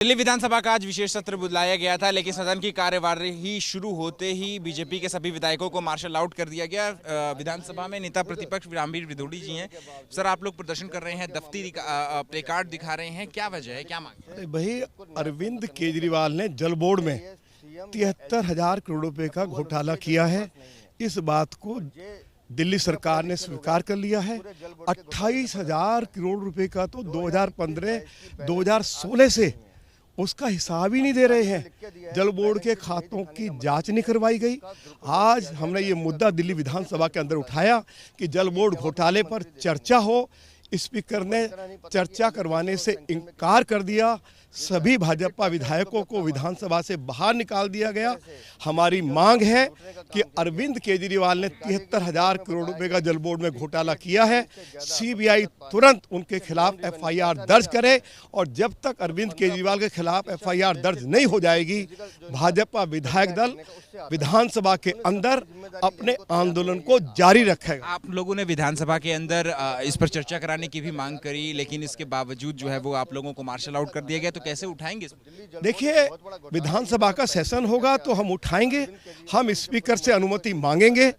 दिल्ली विधानसभा का आज विशेष सत्र बुलाया गया था, लेकिन सदन की कार्यवाही शुरू होते ही बीजेपी के सभी विधायकों को मार्शल आउट कर दिया गया। विधानसभा में नेता प्रतिपक्ष रामवीर विधोड़ी जी हैं। सर, आप लोग प्रदर्शन कर रहे हैं, दफ्ती प्ले कार्ड दिखा रहे हैं, क्या वजह है, क्या मांग है? भाई, अरविंद केजरीवाल ने जल बोर्ड में 73,000 करोड़ रुपए का घोटाला किया है। इस बात को दिल्ली सरकार ने स्वीकार कर लिया है। 28,000 करोड़ रुपए का तो 2015-2016 से उसका हिसाब ही नहीं दे रहे हैं। जल बोर्ड के खातों की जांच नहीं करवाई गई। आज हमने ये मुद्दा दिल्ली विधानसभा के अंदर उठाया कि जल बोर्ड घोटाले पर चर्चा हो। स्पीकर ने चर्चा करवाने से इनकार कर दिया। सभी भाजपा विधायकों को विधानसभा से बाहर निकाल दिया गया। हमारी मांग है कि अरविंद केजरीवाल ने 73,000 करोड़ रुपए का जल बोर्ड में घोटाला किया है। सीबीआई तुरंत उनके खिलाफ एफआईआर दर्ज करे, और जब तक अरविंद केजरीवाल के खिलाफ एफआईआर दर्ज नहीं हो जाएगी, भाजपा विधायक दल विधानसभा के अंदर अपने आंदोलन को जारी रखेगा। आप लोगों ने विधानसभा के अंदर इस पर चर्चा कराने की भी मांग करी, लेकिन इसके बावजूद जो है वो आप लोगों को मार्शल आउट कर दिया गया, तो कैसे उठाएंगे? देखिए, विधानसभा का सेशन होगा तो हम उठाएंगे। हम स्पीकर से अनुमति मांगेंगे,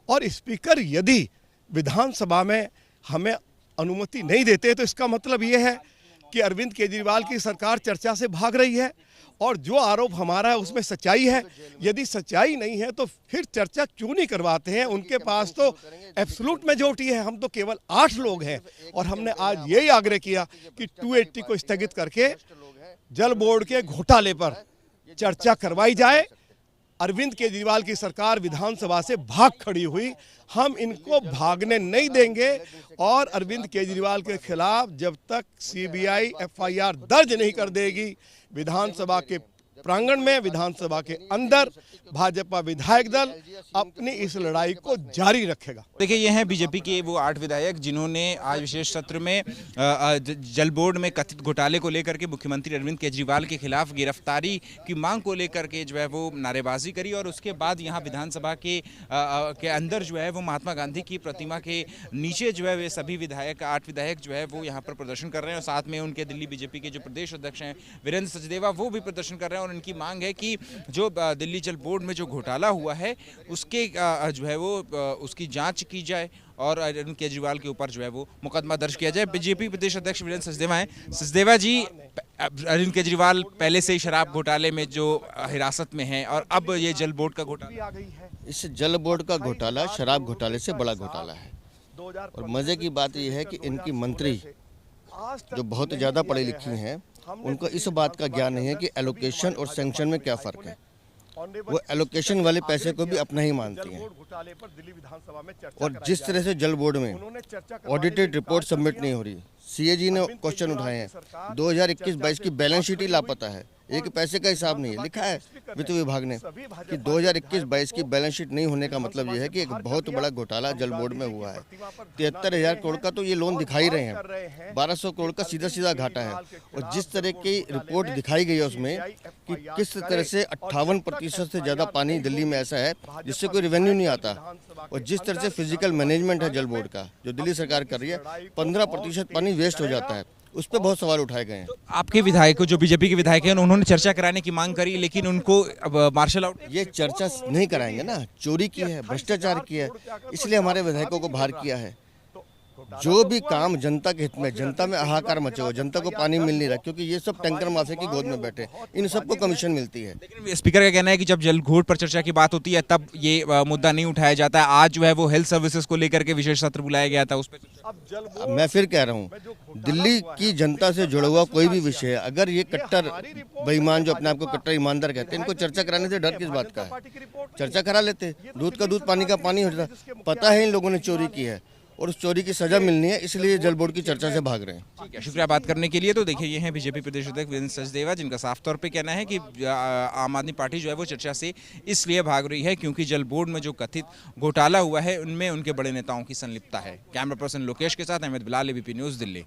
और स्पीकर यदि विधानसभा में हमें अनुमति नहीं देते तो इसका मतलब ये है कि अरविंद केजरीवाल की सरकार चर्चा से भाग रही है, और जो आरोप हमारा है उसमें सच्चाई है। यदि सच्चाई नहीं है तो फिर चर्चा क्यों नहीं करवाते हैं? उनके पास तो एब्सोल्यूट मेजॉरिटी है, हम तो केवल 8 लोग हैं। और हमने आज यही आग्रह किया कि 280 को स्थगित करके जल बोर्ड के घोटाले पर चर्चा करवाई जाए। अरविंद केजरीवाल की सरकार विधानसभा से भाग खड़ी हुई, हम इनको भागने नहीं देंगे। और अरविंद केजरीवाल के खिलाफ जब तक सीबीआई एफआईआर दर्ज नहीं कर देगी, विधानसभा के प्रांगण में, विधानसभा के अंदर भाजपा विधायक दल अपनी इस लड़ाई को जारी रखेगा। देखिए, ये हैं बीजेपी के वो 8 विधायक जिन्होंने आज विशेष सत्र में जल बोर्ड में कथित घोटाले को लेकर के मुख्यमंत्री अरविंद केजरीवाल के खिलाफ गिरफ्तारी की मांग को लेकर के जो है वो नारेबाजी करी, और उसके बाद यहाँ विधानसभा के अंदर जो है वो महात्मा गांधी की प्रतिमा के नीचे जो है वे सभी विधायक 8 विधायक जो है वो यहाँ पर प्रदर्शन कर रहे हैं, और साथ में उनके दिल्ली बीजेपी के जो प्रदेश अध्यक्ष हैं वीरेंद्र सचदेवा, वो भी प्रदर्शन कर रहे हैं। और इनकी मांग है कि जो दिल्ली जल बोर्ड में जो घोटाला हुआ है उसके जो है वो उसकी जांच की जाए, और अरविंद केजरीवाल के ऊपर जो है वो मुकदमा दर्ज किया जाए। बीजेपी प्रदेश अध्यक्ष वीरेंद्र सचदेवा हैं। सचदेवा जी, अरविंद केजरीवाल पहले से ही शराब घोटाले में जो हिरासत में हैं, और अब ये जल बोर्ड का घोटाला, इस जल बोर्ड का घोटाला शराब घोटाले से बड़ा घोटाला है। और मजे की बात यह है कि इनकी मंत्री जो बहुत ज़्यादा पढ़ी लिखी हैं, उनको इस बात का ज्ञान नहीं है कि एलोकेशन और सैंक्शन में क्या फ़र्क है। वो एलोकेशन वाले पैसे को भी अपना ही मानती हैं। और जिस तरह से जल बोर्ड में ऑडिटेड रिपोर्ट सबमिट नहीं हो रही, सीएजी ने क्वेश्चन उठाए हैं, 2021-22 की बैलेंस शीट ही लापता है, एक पैसे का हिसाब नहीं है। लिखा है वित्त विभाग ने कि 2021-22 की बैलेंस शीट नहीं होने का मतलब यह है कि एक बहुत बड़ा घोटाला जल बोर्ड में हुआ है। 73,000 करोड़ का तो ये लोन दिखा ही रहे हैं, 1200 करोड़ का सीधा सीधा घाटा है। और जिस तरह की रिपोर्ट दिखाई गई है उसमें कि किस तरह से 58% से ज़्यादा पानी दिल्ली में ऐसा है जिससे कोई रेवेन्यू नहीं आता, और जिस तरह से फिजिकल मैनेजमेंट है जल बोर्ड का जो दिल्ली सरकार कर रही है, 15% पानी वेस्ट हो जाता है, उस पर बहुत सवाल उठाए गए हैं। आपके विधायक जो बीजेपी के विधायक हैं उन्होंने चर्चा कराने की मांग करी, लेकिन उनको मार्शल आउट, ये चर्चा नहीं कराएंगे ना, चोरी की है, भ्रष्टाचार किया है, इसलिए हमारे विधायकों को बाहर किया है। जो भी काम जनता के हित में, जनता में हाहाकार मचे हो, जनता को पानी मिल नहीं रहा, क्योंकि ये सब टैंकर माफिया की गोद में बैठे, इन सबको कमीशन मिलती है। लेकिन स्पीकर का कहना है कि जब जल घोट पर चर्चा की बात होती है तब ये मुद्दा नहीं उठाया जाता है। आज जो है वो हेल्थ सर्विसेज को लेकर के विशेष सत्र बुलाया गया था, उस पर मैं फिर कह रहा हूँ, दिल्ली की जनता से जुड़ा हुआ कोई भी विषय है, अगर ये कट्टर बेईमान जो अपने आप को कट्टर ईमानदार कहते हैं, इनको चर्चा कराने से डर किस बात का है? चर्चा करा लेते, दूध का दूध पानी का पानी हो जाता। पता है इन लोगों ने चोरी की है और उस चोरी की सजा मिलनी है, इसलिए जल बोर्ड की चर्चा से भाग रहे हैं। ठीक है, शुक्रिया बात करने के लिए। तो देखिए, ये हैं बीजेपी प्रदेश अध्यक्ष वीरेंद्र सचदेवा, जिनका साफ तौर पे कहना है कि आम आदमी पार्टी जो है वो चर्चा से इसलिए भाग रही है क्योंकि जल बोर्ड में जो कथित घोटाला हुआ है उनमें उनके बड़े नेताओं की संलिप्तता है। कैमरा पर्सन लोकेश के साथ अहमद बिलाल, एबीपी न्यूज़, दिल्ली।